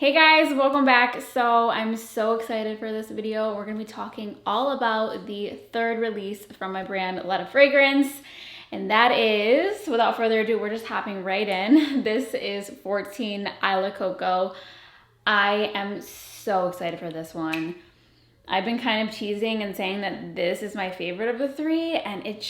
Hey guys, welcome back. So I'm so excited for this video. We're gonna be talking all about the third release from my brand LEDDA fragrance. And that is, without further ado, we're just hopping right in. This is 14 ISLA COCO. I am so excited for this one. I've been kind of teasing and saying that this is my favorite of the three, and it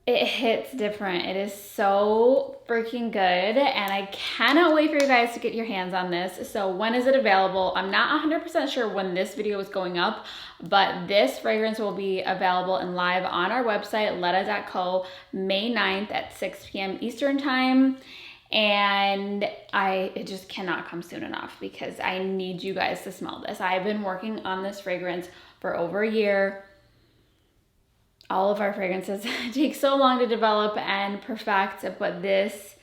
hits different. It is so freaking good, and I cannot wait for you guys to get your hands on this. So when is it available? I'm not 100% sure when this video is going up, but this fragrance will be available and live on our website, ledda.co, May 9th at 6 p.m. Eastern time. And it just cannot come soon enough because I need you guys to smell this. I've been working on this fragrance for over a year. All of our fragrances take so long to develop and perfect, but this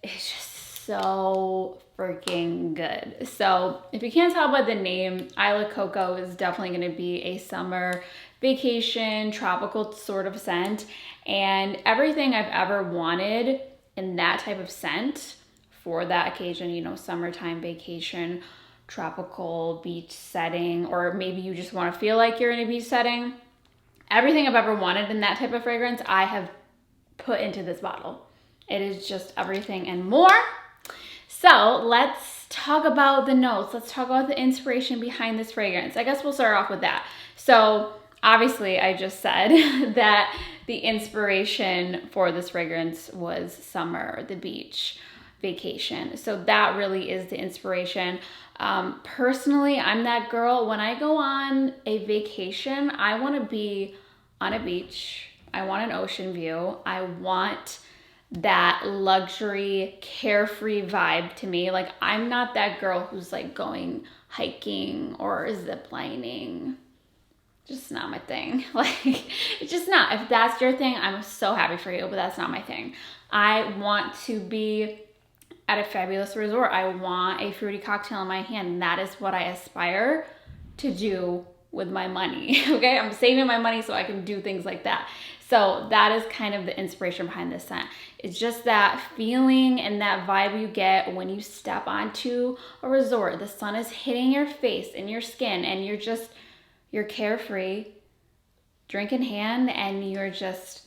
is just so freaking good. So if you can't tell by the name, ISLA COCO is definitely going to be a summer vacation, tropical sort of scent. And everything I've ever wanted in that type of scent for that occasion, you know, summertime vacation, tropical beach setting, or maybe you just want to feel like you're in a beach setting. Everything I've ever wanted in that type of fragrance, I have put into this bottle. It is just everything and more. So let's talk about the notes. Let's talk about the inspiration behind this fragrance. I guess we'll start off with that. So obviously I just said that the inspiration for this fragrance was summer, the beach, vacation. So that really is the inspiration. Personally, I'm that girl. When I go on a vacation, I want to be on a beach. I want an ocean view. I want that luxury, carefree vibe to me. Like, I'm not that girl who's like going hiking or zip lining. Just not my thing. Like, it's just not. If that's your thing, I'm so happy for you, but that's not my thing. I want to be at a fabulous resort. I want a fruity cocktail in my hand. And that is what I aspire to do with my money. Okay, I'm saving my money so I can do things like that. So that is kind of the inspiration behind this scent. It's just that feeling and that vibe you get when you step onto a resort. The sun is hitting your face and your skin, and you're carefree, drink in hand, and you're just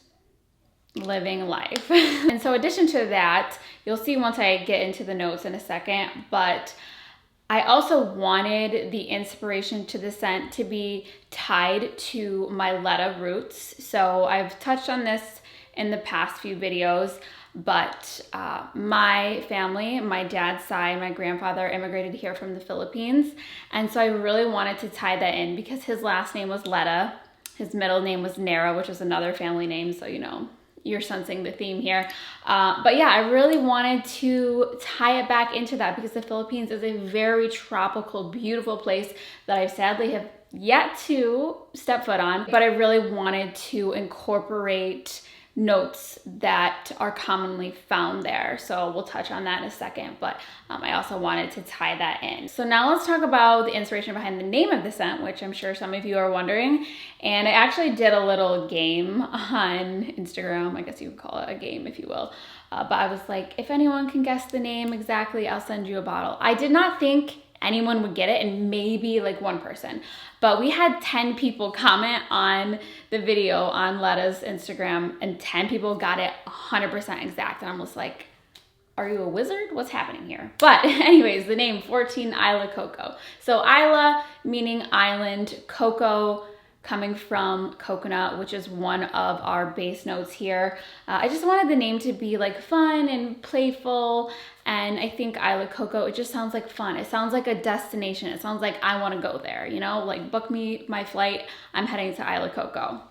living life. And so in addition to that, you'll see once I get into the notes in a second, but I also wanted the inspiration to the scent to be tied to my LEDDA roots. So I've touched on this in the past few videos, but my family, my dad's side, my grandfather immigrated here from the Philippines. And so I really wanted to tie that in because his last name was LEDDA. His middle name was Nara, which is another family name. So, you know, you're sensing the theme here. But yeah, I really wanted to tie it back into that because the Philippines is a very tropical, beautiful place that I sadly have yet to step foot on, but I really wanted to incorporate notes that are commonly found there. So we'll touch on that in a second, but I also wanted to tie that in. So now let's talk about the inspiration behind the name of the scent, which I'm sure some of you are wondering. And I actually did a little game on Instagram. I guess you would call it a game, if you will. But I was like, if anyone can guess the name exactly, I'll send you a bottle. I did not think anyone would get it, and maybe like one person, but we had 10 people comment on the video on LEDDA's Instagram, and 10 people got it 100% exact. And I'm just like, are you a wizard? What's happening here? But anyways, the name 14 ISLA COCO. So Isla meaning island, cocoa coming from coconut, which is one of our base notes here. I just wanted the name to be like fun and playful, and I think ISLA COCO, it just sounds like fun. It sounds like a destination. It sounds like I want to go there, you know, like book me my flight. I'm heading to ISLA COCO.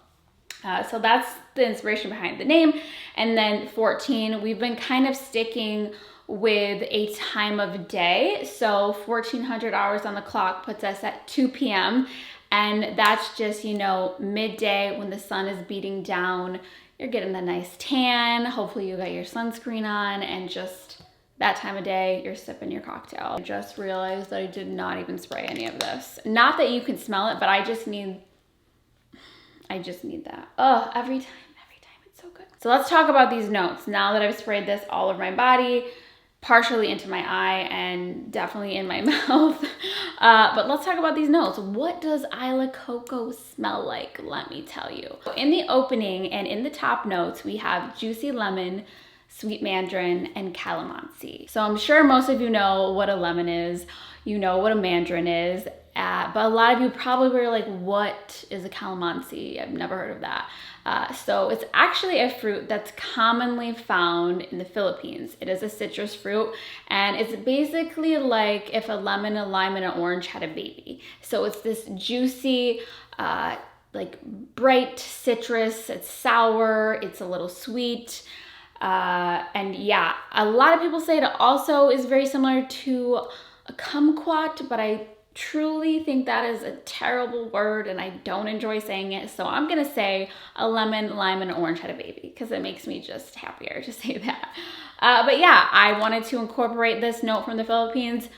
So that's the inspiration behind the name. And then 14, we've been kind of sticking with a time of day. So 1400 hours on the clock puts us at 2 p.m. And that's just, you know, midday when the sun is beating down. You're getting a nice tan. Hopefully you got your sunscreen on, and just that time of day, you're sipping your cocktail. I just realized that I did not even spray any of this. Not that you can smell it, but I just need that. Oh, every time, it's so good. So let's talk about these notes. Now that I've sprayed this all over my body, partially into my eye and definitely in my mouth. But let's talk about these notes. What does Isla Coco smell like? Let me tell you. In the opening and in the top notes, we have juicy lemon, sweet mandarin, and calamansi. So I'm sure most of you know what a lemon is, you know what a mandarin is, but a lot of you probably were like, what is a calamansi? I've never heard of that. So it's actually a fruit that's commonly found in the Philippines. It is a citrus fruit, and it's basically like if a lemon, a lime, and an orange had a baby. So it's this juicy, like bright citrus. It's sour, it's a little sweet. And yeah, a lot of people say it also is very similar to a kumquat, but I truly think that is a terrible word and I don't enjoy saying it. So I'm gonna say a lemon, lime, and orange had a baby because it makes me just happier to say that. But yeah, I wanted to incorporate this note from the Philippines.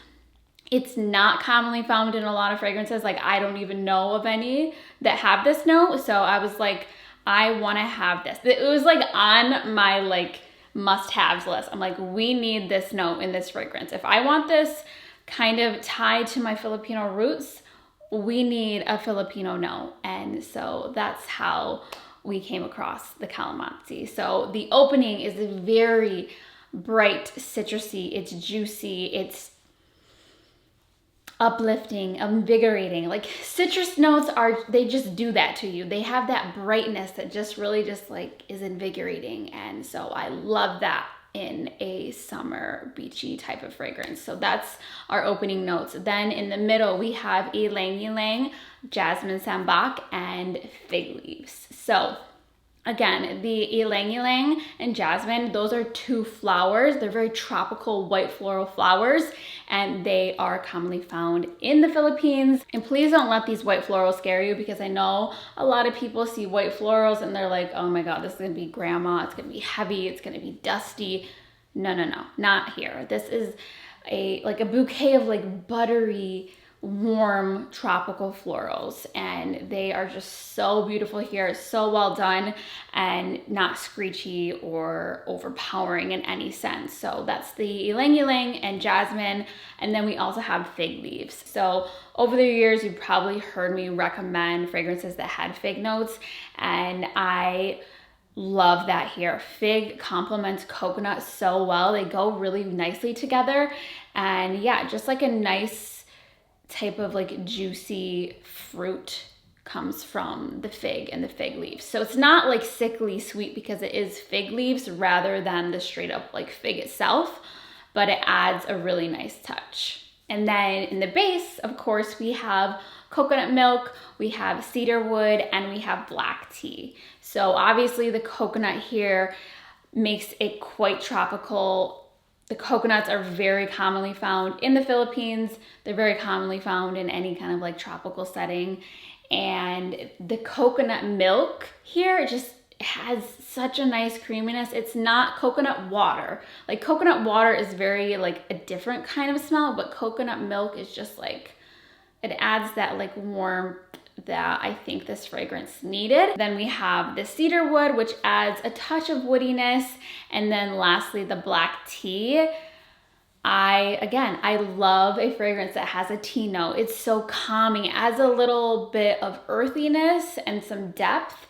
It's not commonly found in a lot of fragrances. Like I don't even know of any that have this note. So I was like, I want to have this. It was like on my like must-haves list. I'm like, we need this note in this fragrance. If I want this kind of tied to my Filipino roots, we need a Filipino note. And so that's how we came across the calamansi. So the opening is very bright, citrusy, it's juicy, it's uplifting, invigorating. Like citrus notes they just do that to you. They have that brightness that just really just like is invigorating. And so I love that in a summer beachy type of fragrance. So that's our opening notes. Then in the middle, we have ylang, jasmine, sambac, and fig leaves. So again, the ylang and jasmine, those are two flowers. They're very tropical white floral flowers, and they are commonly found in the Philippines. And please don't let these white florals scare you, because I know a lot of people see white florals and they're like, oh my God, this is gonna be grandma, it's gonna be heavy, it's gonna be dusty. No, not here. This is like a bouquet of like buttery, warm tropical florals, and they are just so beautiful here, so well done, and not screechy or overpowering in any sense. So that's the ylang and jasmine, and then we also have fig leaves. So over the years, you've probably heard me recommend fragrances that had fig notes, and I love that here. Fig complements coconut so well. They go really nicely together, and yeah, just like a nice type of like juicy fruit comes from the fig and the fig leaves. So it's not like sickly sweet because it is fig leaves rather than the straight up like fig itself, but it adds a really nice touch. And then in the base, of course, we have coconut milk, we have cedarwood, and we have black tea. So obviously the coconut here makes it quite tropical. The coconuts are very commonly found in the Philippines. They're very commonly found in any kind of like tropical setting. And the coconut milk here just has such a nice creaminess. It's not coconut water. Like coconut water is very like a different kind of smell, but coconut milk is just like, it adds that like warmth that I think this fragrance needed. Then we have the cedarwood, which adds a touch of woodiness. And then lastly, the black tea. I love a fragrance that has a tea note. It's so calming. It adds a little bit of earthiness and some depth.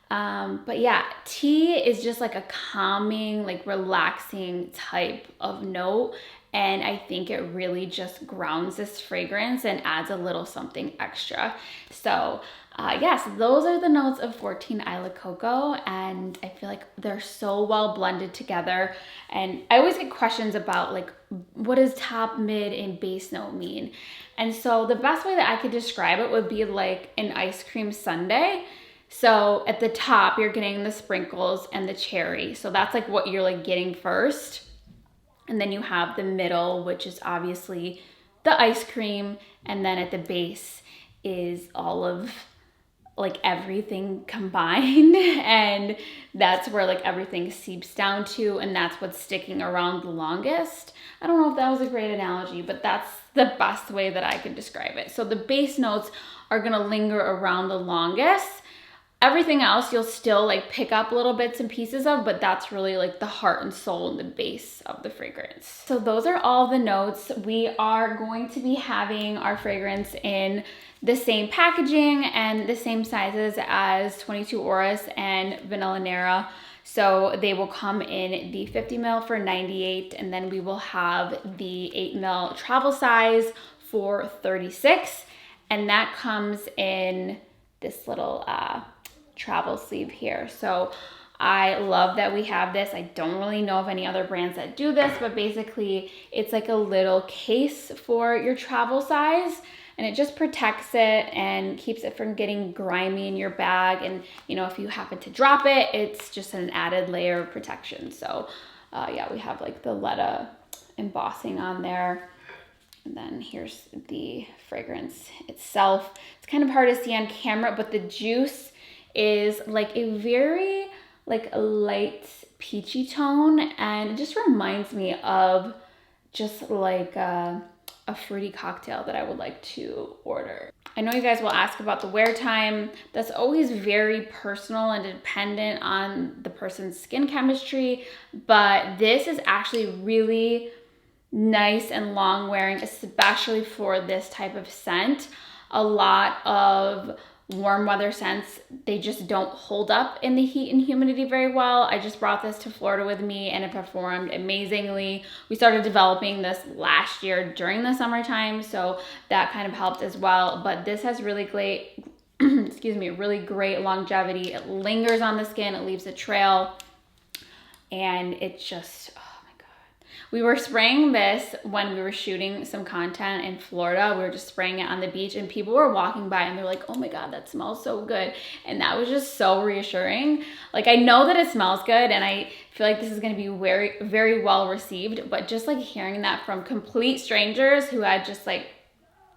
But yeah, tea is just like a calming, like relaxing type of note. And I think it really just grounds this fragrance and adds a little something extra. So yes, those are the notes of 14 Isla Coco, and I feel like they're so well blended together. And I always get questions about like, what does top, mid, and base note mean? And so the best way that I could describe it would be like an ice cream sundae. So at the top, you're getting the sprinkles and the cherry. So that's like what you're like getting first. And then you have the middle, which is obviously the ice cream. And then at the base is all of like everything combined. And that's where like everything seeps down to. And that's what's sticking around the longest. I don't know if that was a great analogy, but that's the best way that I could describe it. So the base notes are gonna linger around the longest. Everything else you'll still like pick up little bits and pieces of, but that's really like the heart and soul and the base of the fragrance. So those are all the notes. We are going to be having our fragrance in the same packaging and the same sizes as 22 Auras and Vanilla Nera. So they will come in the 50 ml for $98, and then we will have the 8 ml travel size for $36, and that comes in this little travel sleeve here. So I love that we have this. I don't really know of any other brands that do this, but basically it's like a little case for your travel size, and it just protects it and keeps it from getting grimy in your bag. And you know, if you happen to drop it, it's just an added layer of protection. So yeah, we have like the LEDDA embossing on there. And then here's the fragrance itself. It's kind of hard to see on camera, but the juice is like a very like a light peachy tone, and it just reminds me of just like a fruity cocktail that I would like to order. I know you guys will ask about the wear time. That's always very personal and dependent on the person's skin chemistry, but this is actually really nice and long wearing, especially for this type of scent. A lot of warm weather scents, they just don't hold up in the heat and humidity very well. I just brought this to Florida with me and it performed amazingly. We started developing this last year during the summertime, so that kind of helped as well. But this has really great, excuse me, really great longevity. It lingers on the skin, it leaves a trail, and it just, we were spraying this when we were shooting some content in Florida. We were just spraying it on the beach, and people were walking by and they're like, oh my God, that smells so good. And that was just so reassuring. Like, I know that it smells good and I feel like this is gonna be very, very well received, but just like hearing that from complete strangers who had just like,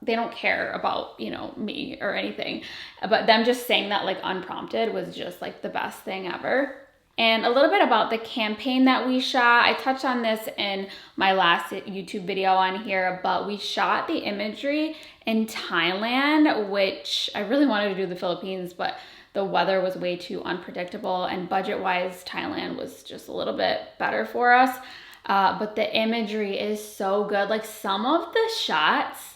they don't care about, you know, me or anything, but them just saying that like unprompted was just like the best thing ever. And a little bit about the campaign that we shot. I touched on this in my last YouTube video on here, but we shot the imagery in Thailand, which I really wanted to do the Philippines, but the weather was way too unpredictable, and budget-wise, Thailand was just a little bit better for us. But the imagery is so good. Like, some of the shots,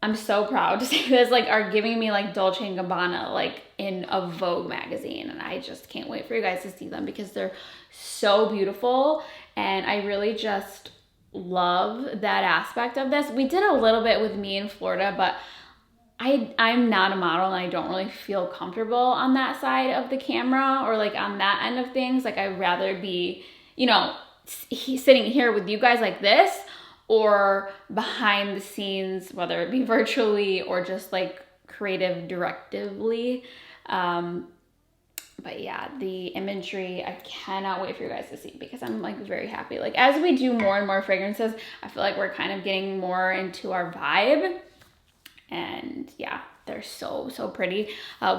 I'm so proud to say this, like, are giving me like Dolce & Gabbana, like in a Vogue magazine. And I just can't wait for you guys to see them because they're so beautiful. And I really just love that aspect of this. We did a little bit with me in Florida, but I'm not a model and I don't really feel comfortable on that side of the camera or like on that end of things. Like, I'd rather be, you know, sitting here with you guys like this, or behind the scenes, whether it be virtually or just like creative directively. But yeah, the imagery, I cannot wait for you guys to see because I'm like very happy. Like, as we do more and more fragrances, I feel like we're kind of getting more into our vibe. And yeah, they're so, so pretty.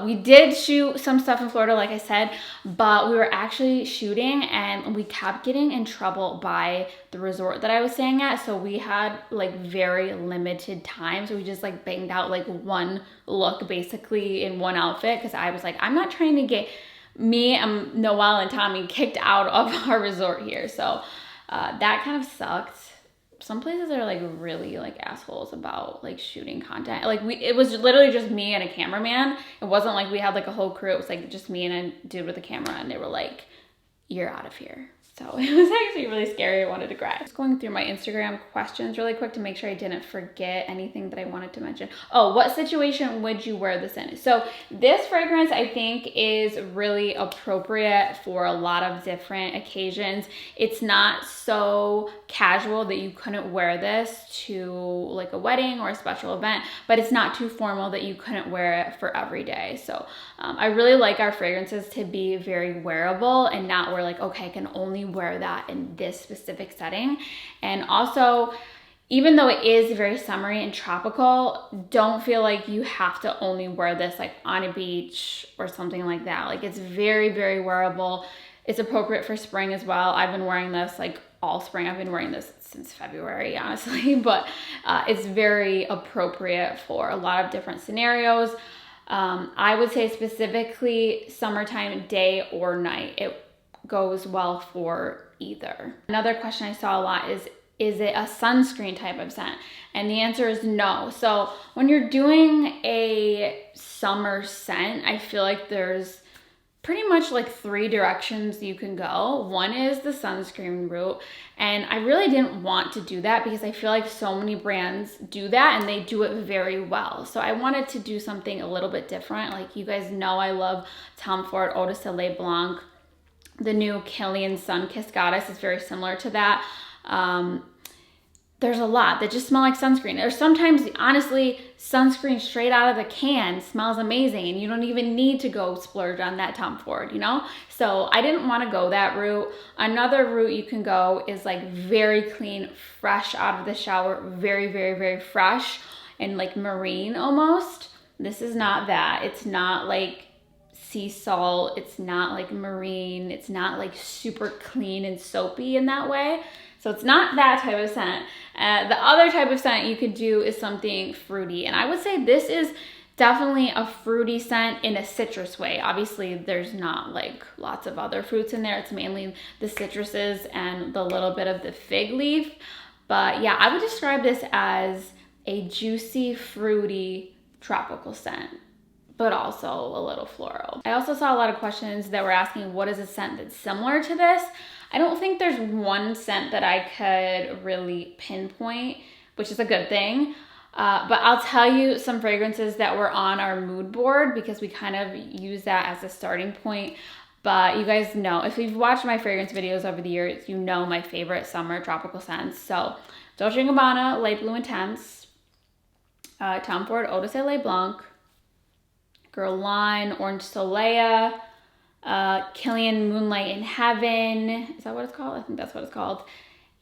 We did shoot some stuff in Florida, like I said, but we were actually shooting and we kept getting in trouble by the resort that I was staying at. So we had like very limited time. So we just like banged out like one look basically in one outfit, because I was like, I'm not trying to get me and Noelle and Tommy kicked out of our resort here. So that kind of sucked. Some places are like really like assholes about like shooting content. Like, it was literally just me and a cameraman. It wasn't like we had like a whole crew. It was like just me and a dude with a camera, and they were like, you're out of here. So it was actually really scary. I wanted to cry. Just going through my Instagram questions really quick to make sure I didn't forget anything that I wanted to mention. Oh, what situation would you wear this in? So this fragrance, I think, is really appropriate for a lot of different occasions. It's not so casual that you couldn't wear this to like a wedding or a special event, but it's not too formal that you couldn't wear it for every day. So I really like our fragrances to be very wearable and not where like, okay, I can only wear that in this specific setting. And also, even though it is very summery and tropical, don't feel like you have to only wear this like on a beach or something like that. Like, it's very, very wearable. It's appropriate for spring as well. I've been wearing this like all spring. I've been wearing this since February, honestly, but it's very appropriate for a lot of different scenarios. I would say specifically summertime, day or night. It goes well for either. Another question I saw a lot is it a sunscreen type of scent? And the answer is no. So when you're doing a summer scent, I feel like there's pretty much like 3 directions you can go. One is the sunscreen route, and I really didn't want to do that because I feel like so many brands do that and they do it very well. So I wanted to do something a little bit different. Like you guys know, I love Tom Ford Eau de Soleil Blanc. The new Kilian Sun-Kissed Goddess is very similar to that. There's a lot that just smell like sunscreen. Or sometimes, honestly, sunscreen straight out of the can smells amazing and you don't even need to go splurge on that Tom Ford, you know? So I didn't want to go that route. Another route you can go is like very clean, fresh out of the shower, very, very, very fresh and like marine almost. This is not that. It's not like sea salt. It's not like marine. It's not like super clean and soapy in that way. So it's not that type of scent. The other type of scent you could do is something fruity. And I would say this is definitely a fruity scent in a citrus way. Obviously, there's not like lots of other fruits in there. It's mainly the citruses and the little bit of the fig leaf. But yeah, I would describe this as a juicy, fruity, tropical scent, but also a little floral. I also saw a lot of questions that were asking what is a scent that's similar to this. I don't think there's one scent that I could really pinpoint, which is a good thing. But I'll tell you some fragrances that were on our mood board because we kind of use that as a starting point. But you guys know, if you've watched my fragrance videos over the years, you know my favorite summer tropical scents. So Dolce & Gabbana, Light Blue Intense, Tom Ford Eau de Soleil Blanc, Guerlain Orange Soleil, Kilian Moonlight in Heaven. Is that what it's called? I think that's what it's called.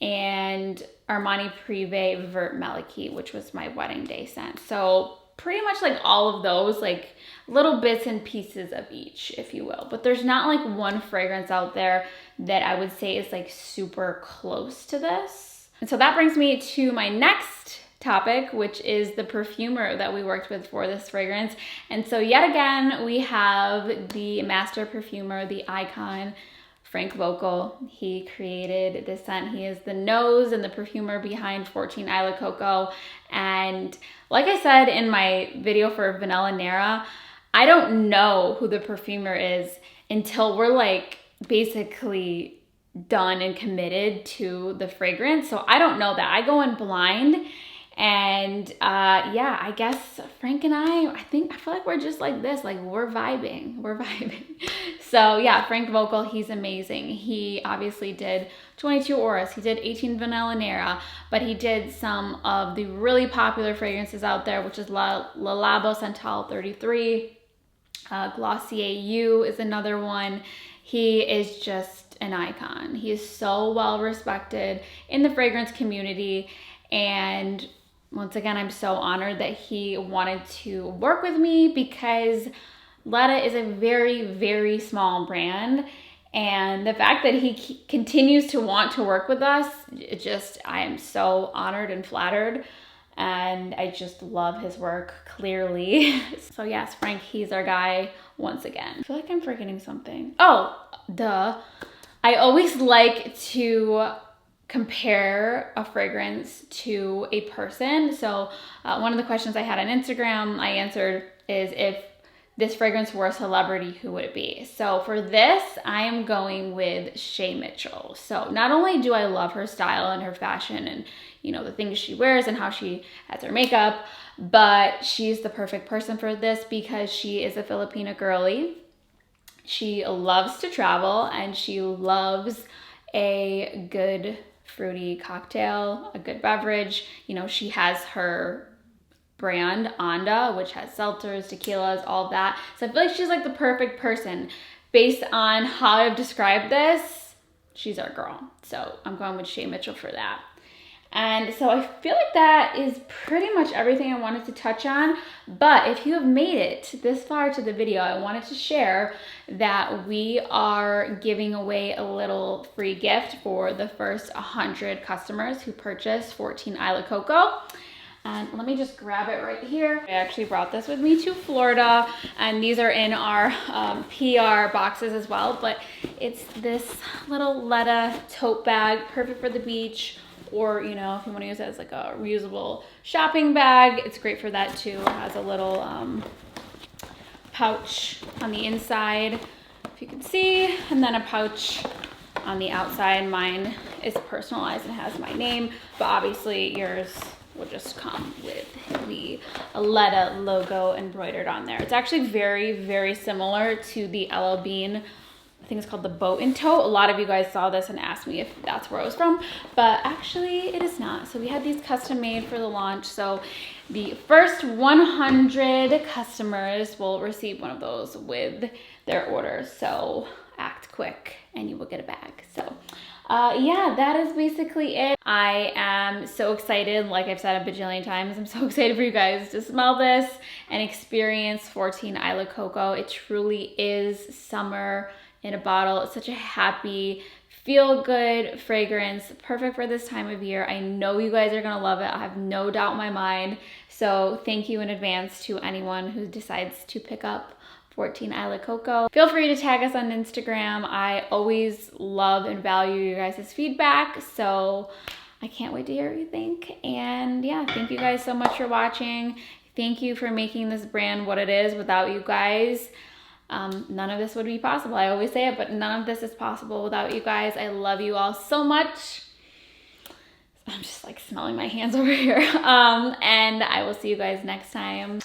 And Armani Privé Vert Maliki, which was my wedding day scent. So pretty much like all of those, like little bits and pieces of each, if you will. But there's not like one fragrance out there that I would say is like super close to this. And so that brings me to my next topic, which is the perfumer that we worked with for this fragrance. And so yet again, we have the master perfumer, the icon, Frank Vocal. He created this scent. He is the nose and the perfumer behind 14 ISLA COCO. And like I said in my video for Vanilla Nera, I don't know who the perfumer is until we're like basically done and committed to the fragrance. So I don't know that. I go in blind. And yeah, I guess Frank and I feel like we're just like this, like we're vibing. So yeah, Frank Vocal, he's amazing. He obviously did 22 Auras, he did 18 Vanilla Nera, but he did some of the really popular fragrances out there, which is Le Labo Santal 33, Glossier U is another one. He is just an icon. He is so well respected in the fragrance community. And once again, I'm so honored that he wanted to work with me because LEDDA is a very, very small brand. And the fact that he continues to want to work with us, I am so honored and flattered. And I just love his work, clearly. So yes, Frank, he's our guy once again. I feel like I'm forgetting something. Oh, duh. I always like to compare a fragrance to a person. So one of the questions I had on Instagram I answered is, if this fragrance were a celebrity, who would it be? So for this, I am going with Shay Mitchell. So not only do I love her style and her fashion and, you know, the things she wears and how she has her makeup, but she's the perfect person for this because she is a Filipina girly. She loves to travel and she loves a good fruity cocktail, a good beverage. You know, she has her brand Anda, which has seltzers, tequilas, all of that. So I feel like she's like the perfect person. Based on how I've described this, she's our girl. So I'm going with Shay Mitchell for that. And so I feel like that is pretty much everything I wanted to touch on. But if you have made it this far to the video, I wanted to share that we are giving away a little free gift for the first 100 customers who purchase 14 ISLA COCO. And let me just grab it right here. I actually brought this with me to Florida, and these are in our PR boxes as well, but it's this little LEDDA tote bag, perfect for the beach, or, you know, if you want to use it as like a reusable shopping bag, it's great for that too. It has a little pouch on the inside, if you can see, and then a pouch on the outside. Mine is personalized and has my name, but obviously yours will just come with the LEDDA logo embroidered on there. It's actually very, very similar to the LL Bean. I think it's called the boat and tote. A lot of you guys saw this and asked me if that's where I was from, but actually it is not. So we had these custom made for the launch. So the first 100 customers will receive one of those with their orders. So act quick and you will get a bag. So yeah, that is basically it. I am so excited. Like I've said a bajillion times, I'm so excited for you guys to smell this and experience 14 ISLA COCO. It truly is summer in a bottle. It's such a happy, feel-good fragrance, perfect for this time of year. I know you guys are gonna love it. I have no doubt in my mind. So thank you in advance to anyone who decides to pick up 14 ISLA COCO. Feel free to tag us on Instagram. I always love and value your guys' feedback, so I can't wait to hear what you think. And yeah, thank you guys so much for watching. Thank you for making this brand what it is. Without you guys, none of this would be possible. I always say it, but none of this is possible without you guys. I love you all so much. I'm just like smelling my hands over here. And I will see you guys next time.